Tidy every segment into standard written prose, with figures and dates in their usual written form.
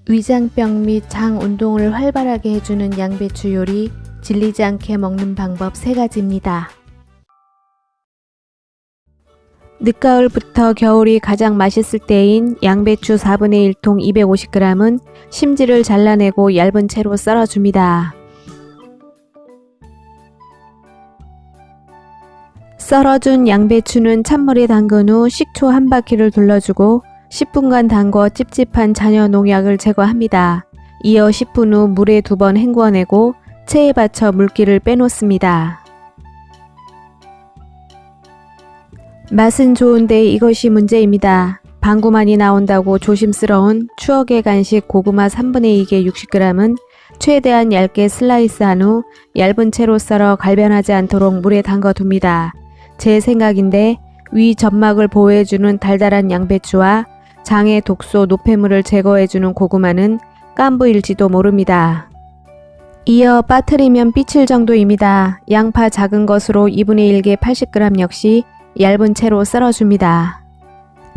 위장병 및 장 운동을 활발하게 해주는 양배추 요리, 질리지 않게 먹는 방법 3가지입니다. 늦가을부터 겨울이 가장 맛있을 때인 양배추 4분의 1통 250g은 심지를 잘라내고 얇은 채로 썰어줍니다. 썰어준 양배추는 찬물에 담근 후 식초 1바퀴를 둘러주고 10분간 담궈 찝찝한 잔여 농약을 제거합니다. 이어 10분 후 물에 2번 헹궈내고 체에 받쳐 물기를 빼놓습니다. 맛은 좋은데 이것이 문제입니다. 방구만이 나온다고 조심스러운 추억의 간식 고구마 3분의 2개 60g은 최대한 얇게 슬라이스한 후 얇은 채로 썰어 갈변하지 않도록 물에 담가 둡니다. 제 생각인데 위 점막을 보호해주는 달달한 양배추와 장의 독소 노폐물을 제거해주는 고구마는 깐부일지도 모릅니다. 이어 빠뜨리면 삐칠 정도입니다. 양파 작은 것으로 2분의 1개 80g 역시 얇은 채로 썰어줍니다.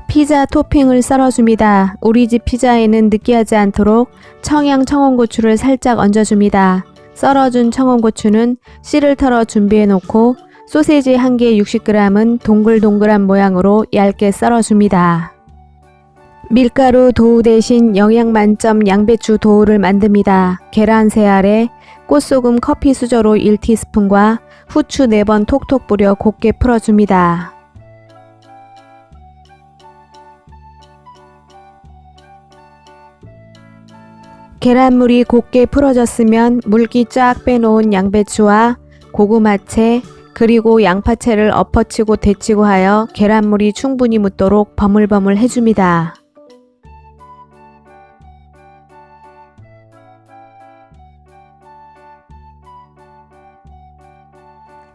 피자 토핑을 썰어줍니다. 우리 집 피자에는 느끼하지 않도록 청양 청원고추를 살짝 얹어줍니다. 썰어준 청원고추는 씨를 털어 준비해 놓고 소세지 1개 60g은 동글동글한 모양으로 얇게 썰어줍니다. 밀가루 도우 대신 영양만점 양배추 도우를 만듭니다. 계란 3알에 꽃소금 커피 수저로 1티스푼과 후추 4번 톡톡 뿌려 곱게 풀어줍니다. 계란물이 곱게 풀어졌으면 물기 쫙 빼놓은 양배추와 고구마채 그리고 양파채를 엎어치고 데치고 하여 계란물이 충분히 묻도록 버물버물 해줍니다.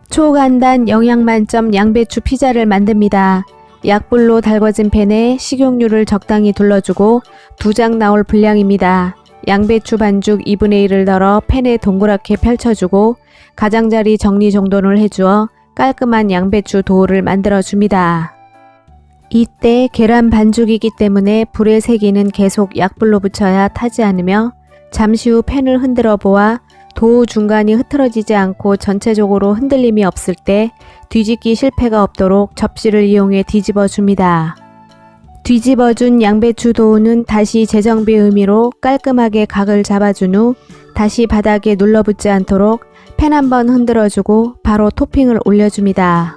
초간단 영양만점 양배추 피자를 만듭니다. 약불로 달궈진 팬에 식용유를 적당히 둘러주고 2장 나올 분량입니다. 양배추 반죽 2분의 1을 덜어 팬에 동그랗게 펼쳐주고 가장자리 정리정돈을 해주어 깔끔한 양배추 도우를 만들어줍니다. 이때 계란 반죽이기 때문에 불의 세기는 계속 약불로 붙여야 타지 않으며 잠시 후 팬을 흔들어 보아 도우 중간이 흐트러지지 않고 전체적으로 흔들림이 없을 때 뒤집기 실패가 없도록 접시를 이용해 뒤집어 줍니다. 뒤집어준 양배추 도우는 다시 재정비 의미로 깔끔하게 각을 잡아준 후 다시 바닥에 눌러붙지 않도록 팬 한번 흔들어주고 바로 토핑을 올려줍니다.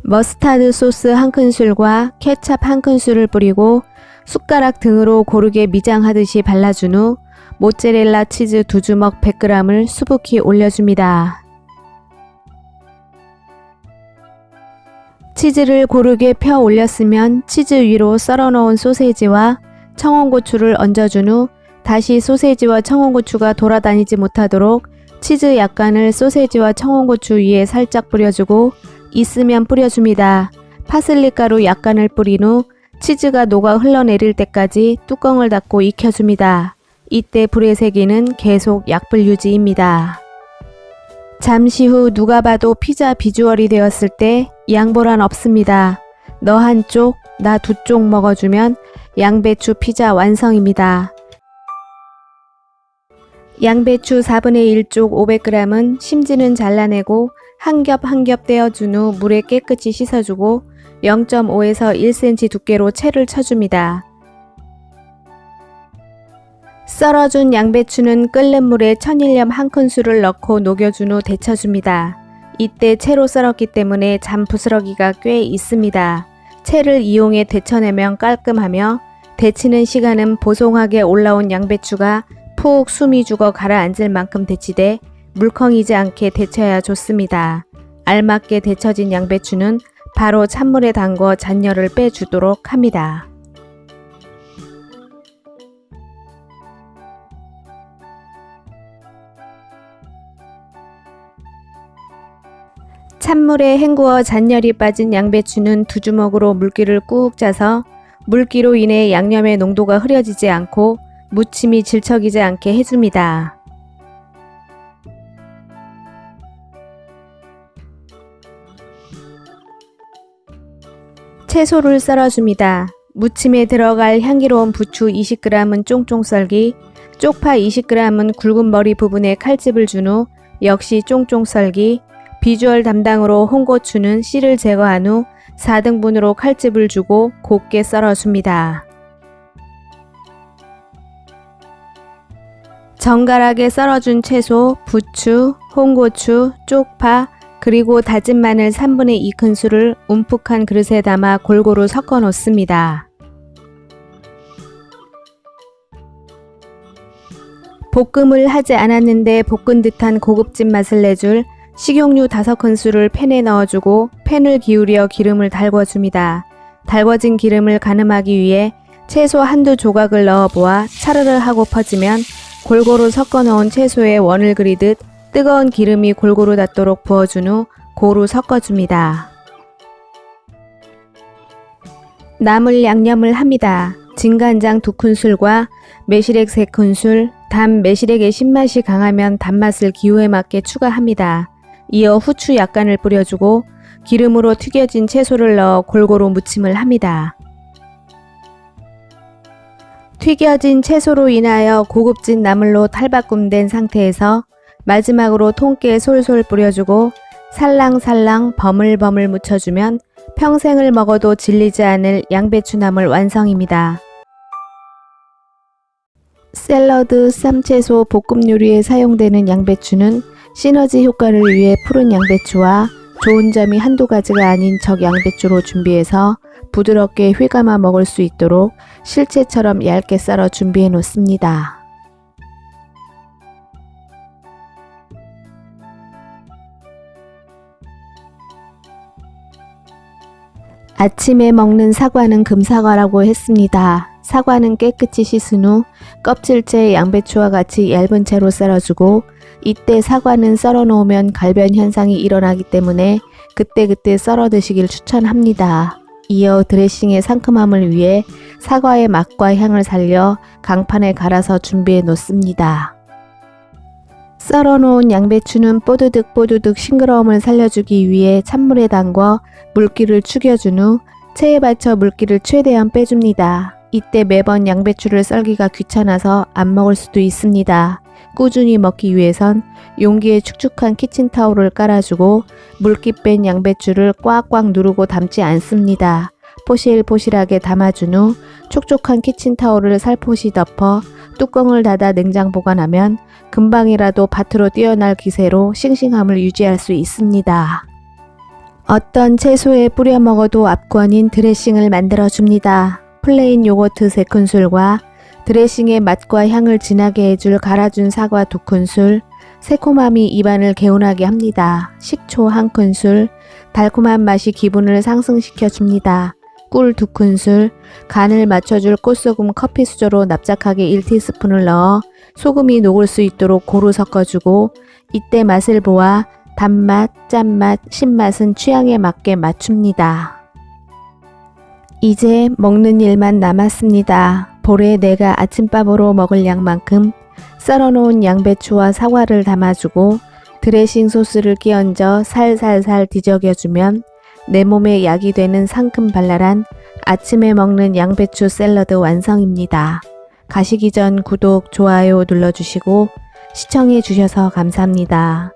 머스타드 소스 1큰술과 케찹 1큰술을 뿌리고 숟가락 등으로 고르게 미장하듯이 발라준 후 모짜렐라 치즈 2주먹 100g을 수북히 올려줍니다. 치즈를 고르게 펴 올렸으면 치즈 위로 썰어 넣은 소세지와 청원고추를 얹어준 후 다시 소세지와 청원고추가 돌아다니지 못하도록 치즈 약간을 소세지와 청원고추 위에 살짝 뿌려주고 있으면 뿌려줍니다. 파슬리 가루 약간을 뿌린 후 치즈가 녹아 흘러내릴 때까지 뚜껑을 닫고 익혀줍니다. 이때 불의 세기는 계속 약불 유지입니다. 잠시 후 누가 봐도 피자 비주얼이 되었을 때 양보란 없습니다. 너 한쪽, 나 2쪽 먹어주면 양배추 피자 완성입니다. 양배추 4분의 1쪽 500g은 심지는 잘라내고 한 겹 한 겹 떼어준 후 물에 깨끗이 씻어주고 0.5에서 1cm 두께로 채를 쳐줍니다. 썰어준 양배추는 끓는 물에 천일염 1큰술을 넣고 녹여준 후 데쳐줍니다. 이때 채로 썰었기 때문에 잔 부스러기가 꽤 있습니다. 채를 이용해 데쳐내면 깔끔하며 데치는 시간은 보송하게 올라온 양배추가 푹 숨이 죽어 가라앉을 만큼 데치되 물컹이지 않게 데쳐야 좋습니다. 알맞게 데쳐진 양배추는 바로 찬물에 담궈 잔열을 빼주도록 합니다. 찬물에 헹구어 잔열이 빠진 양배추는 2주먹으로 물기를 꾹 짜서 물기로 인해 양념의 농도가 흐려지지 않고 무침이 질척이지 않게 해줍니다. 채소를 썰어줍니다. 무침에 들어갈 향기로운 부추 20g은 쫑쫑 썰기, 쪽파 20g은 굵은 머리 부분에 칼집을 준 후 역시 쫑쫑 썰기, 비주얼 담당으로 홍고추는 씨를 제거한 후 4등분으로 칼집을 주고 곱게 썰어줍니다. 정갈하게 썰어준 채소, 부추, 홍고추, 쪽파, 그리고 다진 마늘 3분의 2큰술을 움푹한 그릇에 담아 골고루 섞어 놓습니다. 볶음을 하지 않았는데 볶은 듯한 고급진 맛을 내줄 식용유 5큰술을 팬에 넣어주고 팬을 기울여 기름을 달궈줍니다. 달궈진 기름을 가늠하기 위해 채소 한두 조각을 넣어보아 차르르 하고 퍼지면 골고루 섞어 넣은 채소에 원을 그리듯 뜨거운 기름이 골고루 닿도록 부어준 후 고루 섞어줍니다. 나물 양념을 합니다. 진간장 2큰술과 매실액 3큰술, 단 매실액의 신맛이 강하면 단맛을 기호에 맞게 추가합니다. 이어 후추 약간을 뿌려주고 기름으로 튀겨진 채소를 넣어 골고루 무침을 합니다. 튀겨진 채소로 인하여 고급진 나물로 탈바꿈된 상태에서 마지막으로 통깨 솔솔 뿌려주고 살랑살랑 버물버물 묻혀주면 평생을 먹어도 질리지 않을 양배추 나물 완성입니다. 샐러드, 쌈채소, 볶음 요리에 사용되는 양배추는 시너지 효과를 위해 푸른 양배추와 좋은 점이 한두 가지가 아닌 적양배추로 준비해서 부드럽게 휘감아 먹을 수 있도록 실체처럼 얇게 썰어 준비해 놓습니다. 아침에 먹는 사과는 금사과라고 했습니다. 사과는 깨끗이 씻은 후 껍질째 양배추와 같이 얇은 채로 썰어주고 이때 사과는 썰어 놓으면 갈변 현상이 일어나기 때문에 그때그때 썰어 드시길 추천합니다. 이어 드레싱의 상큼함을 위해 사과의 맛과 향을 살려 강판에 갈아서 준비해 놓습니다. 썰어 놓은 양배추는 뽀드득 싱그러움을 살려주기 위해 찬물에 담궈 물기를 축여준 후 체에 받쳐 물기를 최대한 빼줍니다. 이때 매번 양배추를 썰기가 귀찮아서 안 먹을 수도 있습니다. 꾸준히 먹기 위해선 용기에 축축한 키친타올을 깔아주고 물기 뺀 양배추를 꽉꽉 누르고 담지 않습니다. 포실포실하게 담아준 후 촉촉한 키친타올을 살포시 덮어 뚜껑을 닫아 냉장 보관하면 금방이라도 밭으로 뛰어날 기세로 싱싱함을 유지할 수 있습니다. 어떤 채소에 뿌려 먹어도 압권인 드레싱을 만들어 줍니다. 플레인 요거트 3큰술과 드레싱의 맛과 향을 진하게 해줄 갈아준 사과 2큰술, 새콤함이 입안을 개운하게 합니다. 식초 1큰술, 달콤한 맛이 기분을 상승시켜 줍니다. 꿀 2큰술, 간을 맞춰줄 꽃소금 커피 수저로 납작하게 1티스푼을 넣어 소금이 녹을 수 있도록 고루 섞어주고 이때 맛을 보아 단맛, 짠맛, 신맛은 취향에 맞게 맞춥니다. 이제 먹는 일만 남았습니다. 볼에 내가 아침밥으로 먹을 양만큼 썰어놓은 양배추와 사과를 담아주고 드레싱 소스를 끼얹어 살살살 뒤적여주면 내 몸에 약이 되는 상큼 발랄한 아침에 먹는 양배추 샐러드 완성입니다. 가시기 전 구독, 좋아요 눌러주시고 시청해 주셔서 감사합니다.